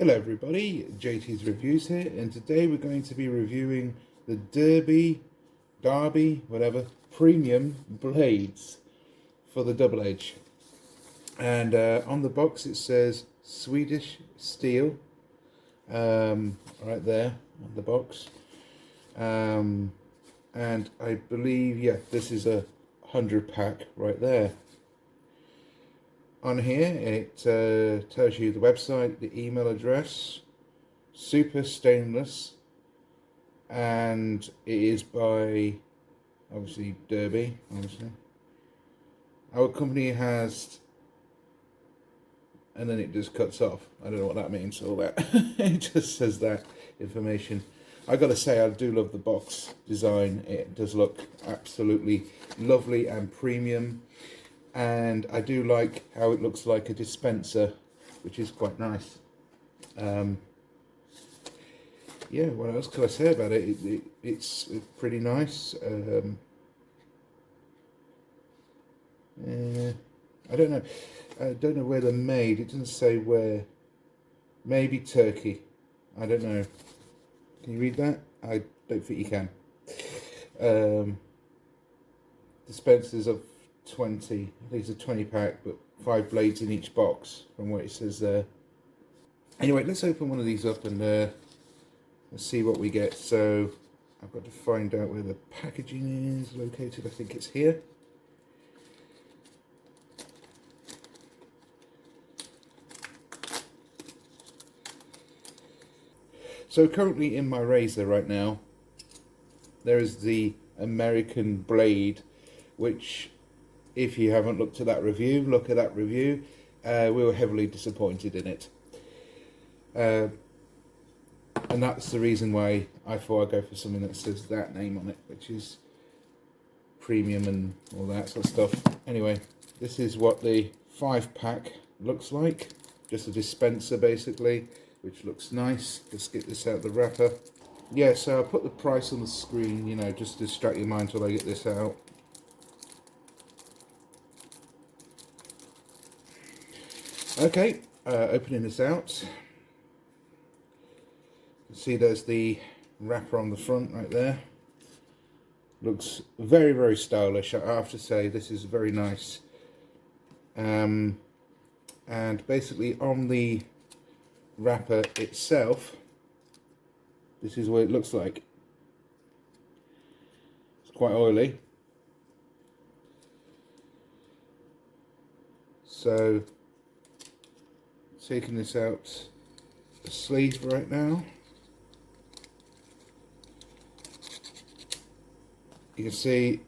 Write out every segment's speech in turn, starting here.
Hello everybody, JT's Reviews here, and today we're going to be reviewing the Derby, whatever, premium blades for the double edge. And on the box it says Swedish steel, right there on the box. And I believe, yeah, this is a 100 pack right there. On here it tells you the website, the email address, super stainless, and it is by obviously Derby. Obviously, our company has, and then it just cuts off. I don't know what that means. All that it just says that information. I gotta say, I do love the box design. It does look absolutely lovely and premium. And I do like how it looks like a dispenser, which is quite nice. Yeah, what else can I say about it? It's pretty nice. I don't know. I don't know where they're made. It doesn't say where. Maybe Turkey. I don't know. Can you read that? I don't think you can. Dispensers of 20, I think it's a 20 pack, but 5 blades in each box from what it says there. Anyway, let's open one of these up and let's see what we get. So I've got to find out where the packaging is located. I think it's here. So currently in my razor right now, there is the American blade, which, if you haven't looked at that review, look at that review. We were heavily disappointed in it. And that's the reason why I thought I'd go for something that says that name on it, which is premium and all that sort of stuff. Anyway, this is what the 5 pack looks like. Just a dispenser basically, which looks nice. Let's get this out of the wrapper. Yeah, so I'll put the price on the screen, you know, just to distract your mind till I get this out. Okay, opening this out. You see there's the wrapper on the front right there. Looks very, very stylish. I have to say, this is very nice. And basically on the wrapper itself, this is what it looks like. It's quite oily. So, taking this out the sleeve right now. You can see,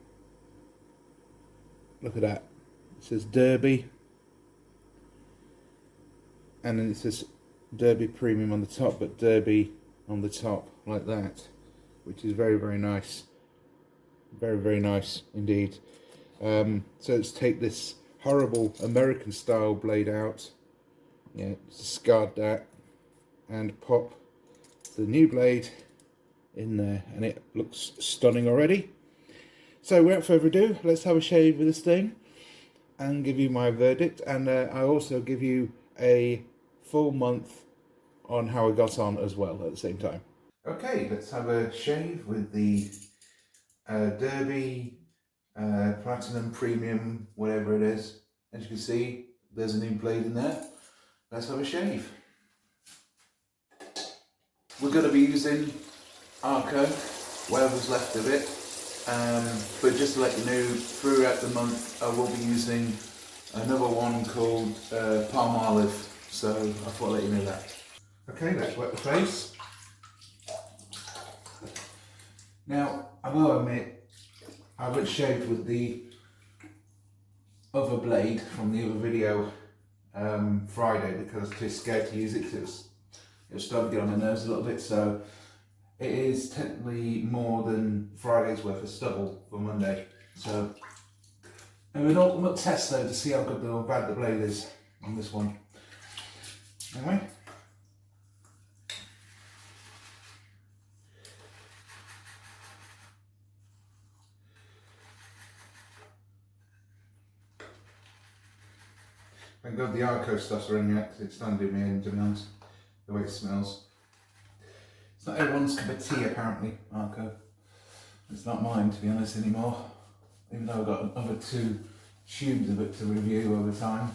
look at that. It says Derby. And then it says Derby Premium on the top, but Derby on the top, like that. Which is very, very nice. Very, very nice indeed. So let's take this horrible American style blade out. Yeah, discard that and pop the new blade in there, and it looks stunning already. So without further ado, let's have a shave with this thing and give you my verdict, and I also give you a full month on how I got on as well at the same time. Okay, let's have a shave with the Derby Platinum Premium, whatever it is. As you can see, there's a new blade in there. Let's have a shave. We're going to be using Arco, whatever's left of it. But just to let you know, throughout the month I will be using another one called Palm Olive. So I thought I'd let you know that. Okay, let's wet the face. Now, I will admit, I went shaved with the other blade from the other video Friday because I was too scared to use it because it was starting to get on my nerves a little bit. So it is technically more than Friday's worth of stubble for Monday. So, and an ultimate test though to see how good or bad the blade is on this one. Anyway. Thank God the Arco stuff's running out because it's starting to do me in, to be honest. the way it smells. It's not everyone's cup of tea apparently, Marco. It's not mine, to be honest, anymore. Even though I've got another 2 tubes of it to review over time.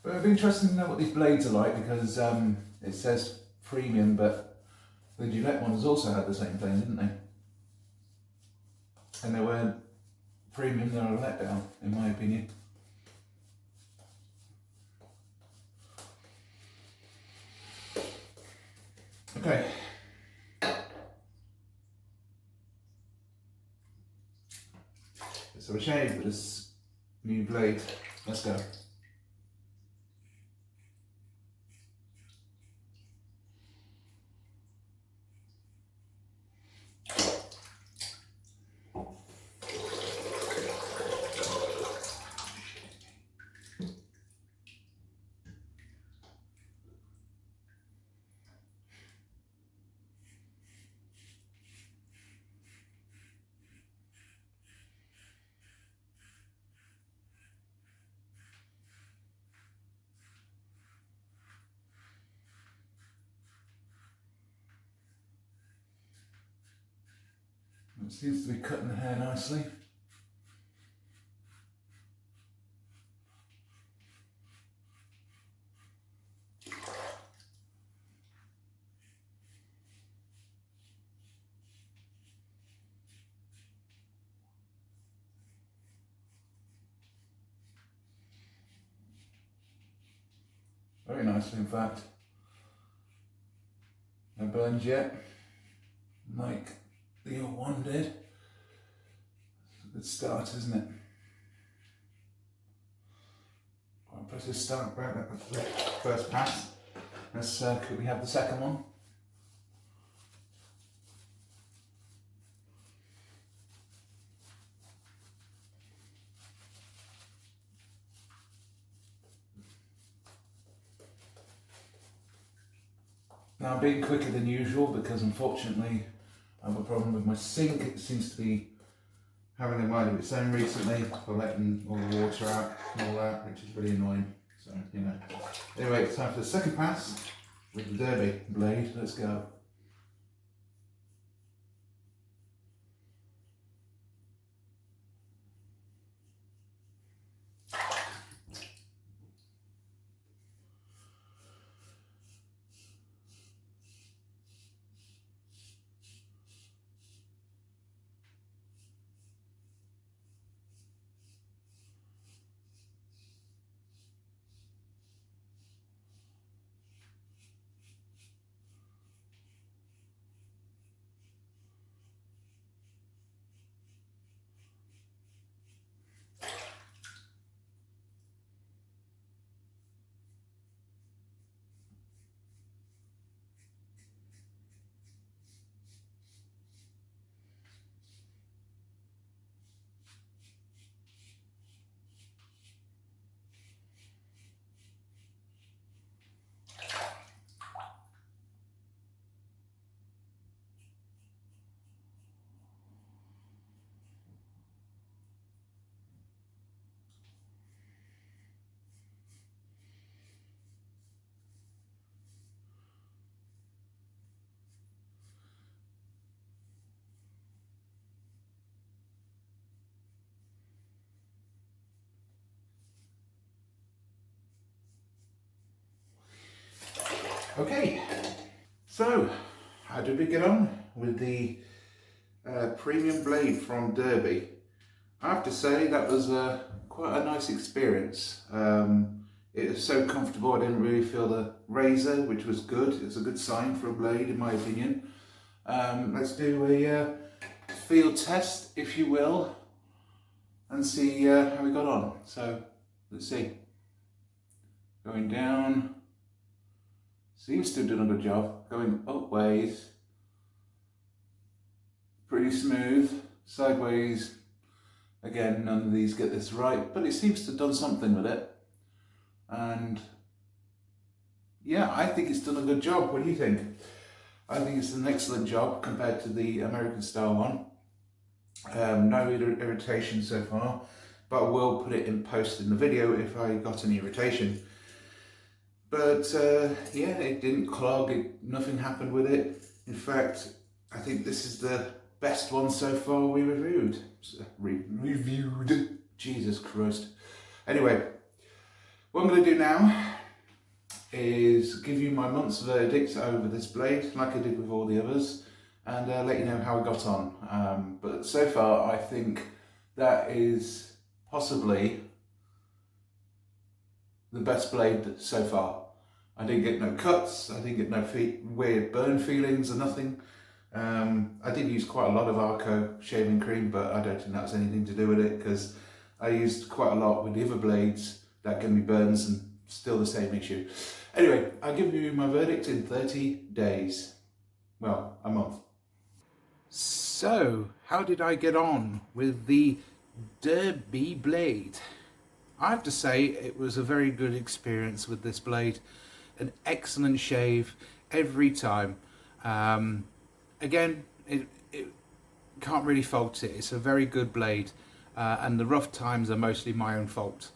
But it'd be interesting to know what these blades are like, because it says premium, but the Gillette ones also had the same thing, didn't they? And they weren't premium, they were a letdown, in my opinion. Okay. Let's have a shave with this new blade. Let's go. It seems to be cutting the hair nicely. Very nicely, in fact. No burns yet, like the old one did. It's a good start, isn't it? I'll press this start back at the first pass. Let's could we have the second one? Now I'm being quicker than usual because unfortunately I have a problem with my sink. It seems to be having a mind of its own recently for letting all the water out and all that, which is really annoying. So, you know. Anyway, it's time for the second pass with the Derby blade. Let's go. Okay, so how did we get on with the premium blade from Derby? I have to say that was quite a nice experience. It was so comfortable, I didn't really feel the razor, which was good. It's a good sign for a blade, in my opinion. Let's do a field test, if you will, and see how we got on. So, let's see. Going down. Seems to have done a good job. Going up ways. Pretty smooth. Sideways. Again, none of these get this right, but it seems to have done something with it. And yeah, I think it's done a good job. What do you think? I think it's an excellent job compared to the American style one. No irritation so far. but I will put it in post in the video if I got any irritation. But yeah, it didn't clog, nothing happened with it. In fact, I think this is the best one so far we reviewed. Reviewed, Jesus Christ. Anyway, what I'm going to do now is give you my month's verdict over this blade, like I did with all the others, and let you know how I got on. But so far, I think that is possibly the best blade so far. I didn't get no cuts, I didn't get no weird burn feelings or nothing. I did use quite a lot of Arco shaving cream, but I don't think that's anything to do with it, because I used quite a lot with the other blades that gave me burns, and still the same issue. Anyway, I'll give you my verdict in 30 days. Well, a month. So, how did I get on with the Derby blade? I have to say it was a very good experience with this blade. An excellent shave every time. Again, it can't really fault it. It's a very good blade, and the rough times are mostly my own fault.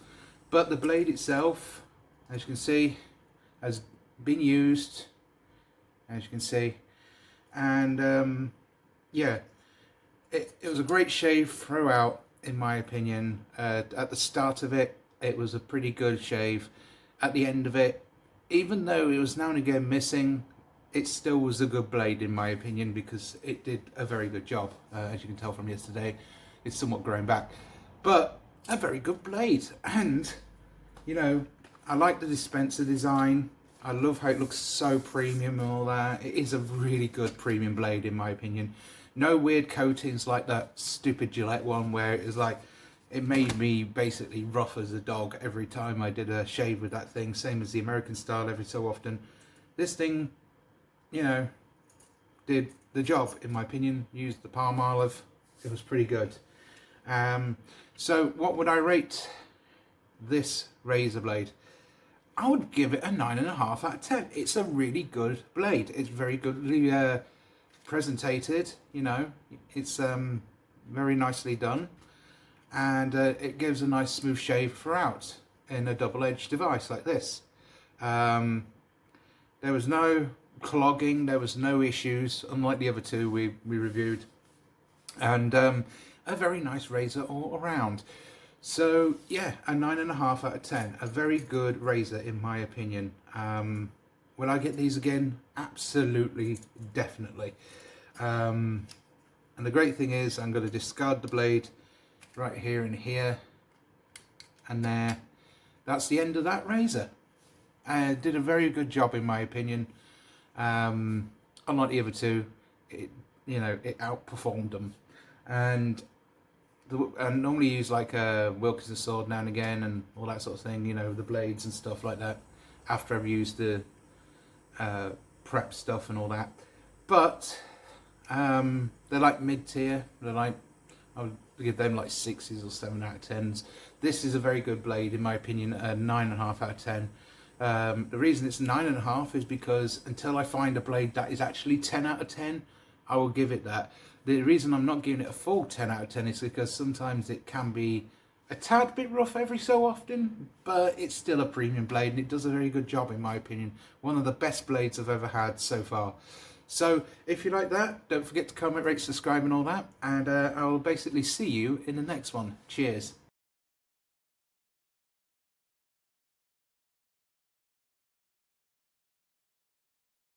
But the blade itself, as you can see, has been used, as you can see, and yeah, it was a great shave throughout, in my opinion. At the start of it, it was a pretty good shave. At the end of it, even though it was now and again missing, it still was a good blade in my opinion, because it did a very good job. As you can tell from yesterday, it's somewhat grown back, but a very good blade. And you know, I like the dispenser design. I love how it looks so premium and all that. It is a really good premium blade in my opinion. No weird coatings like that stupid Gillette one where it was like, it made me basically rough as a dog every time I did a shave with that thing, same as the American style every so often. This thing, you know, did the job in my opinion. Used the palm olive, it was pretty good. So what would I rate this razor blade? I would give it a 9.5 out of 10. It's a really good blade. It's very goodly presentated, you know, it's very nicely done, and it gives a nice smooth shave throughout in a double-edged device like this. There was no clogging, there was no issues, unlike the other two we reviewed, and a very nice razor all around. So yeah, a 9.5 out of 10, a very good razor in my opinion. Will I get these again? Absolutely, definitely. And the great thing is I'm going to discard the blade right here and here and there. That's the end of that razor. Did a very good job in my opinion. Unlike the other two, it outperformed them. And I normally use like a Wilkinson sword now and again and all that sort of thing, you know, the blades and stuff like that, after I've used the prep stuff and all that. But they're like mid-tier. They're like, I would give them like 6s or 7 out of 10s. This is a very good blade in my opinion, a 9.5 out of 10. The reason it's 9.5 is because until I find a blade that is actually 10 out of 10, I will give it that. The reason I'm not giving it a full 10 out of 10 is because sometimes it can be a tad bit rough every so often, but it's still a premium blade and it does a very good job in my opinion. One of the best blades I've ever had so far. So if you like that, don't forget to comment, rate, subscribe and all that, and I'll basically see you in the next one. Cheers.